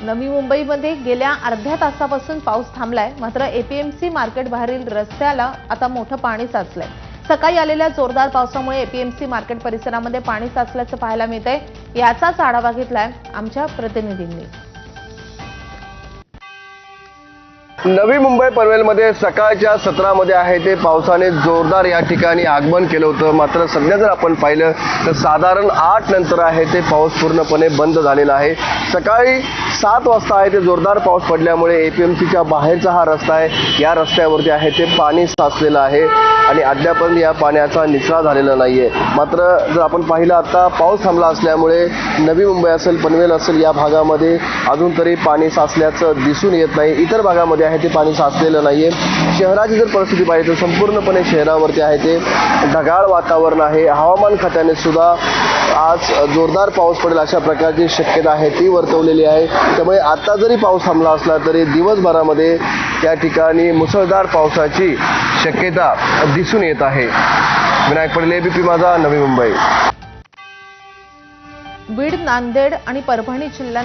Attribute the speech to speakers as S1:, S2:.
S1: नवी मुंबईमध्ये गेल्या अर्ध्या तासापासून पाऊस थांबलाय, मात्र एपीएमसी मार्केट बाहेरील रस्त्याला आता मोठं पाणी साचलंय। सकाळी आलेल्या जोरदार पावसामुळे एपीएमसी मार्केट परिसरामध्ये पाणी साचल्याचं पाहायला मिळतंय। याचाच आढावा घेतलाय आमच्या प्रतिनिधींनी।
S2: नवी मुंबई पनवेलमध्ये सकाळच्या सत्रामध्ये आहे ते पावसाने जोरदार या ठिकाणी आगमन केलं होतं। मात्र सध्या जर आपण पाहिलं तर साधारण 8 नंतर आहे ते पाऊस पूर्णपणे बंद झालेला आहे। सकाळी 7 वाजता आहे ते जोरदार पाऊस पडल्यामुळे एपीएमसीच्या बाहेरचा हा रस्ता आहे, या रस्त्यावरती आहे ते पाणी साचलेलं आहे आणि अद्यापर्यंत या पाण्याचा निचरा झालेला नाहीये। मात्र जर आपण पाहिलं आता पाऊस थांबला असल्यामुळे नवी मुंबई असेल पनवेल असेल या भागामध्ये अजून तरी पाणी साचल्याचं दिसून येत नाही। इतर भागामध्ये आहे ते पाणी साचलेलं नाहीये। शहराची जर परिस्थिती पाहिली तर संपूर्णपणे शहरावरती आहे ते ढगाळ वातावरण आहे। हवामान खात्याने सुद्धा आज जोरदार पाऊस पडेल अशा प्रकारची शक्यता आहे ती वर्तवलेली आहे। त्यामुळे आता जरी पाऊस थांबला असला तरी दिवसभरामध्ये त्या ठिकाणी मुसळधार पावसाची शक्यता दिसून येत आहे। विनायक पडेल, एबीपी माझा, नवी मुंबई।
S1: बीड, नांदेड आणि परभणी जिल्ह्यात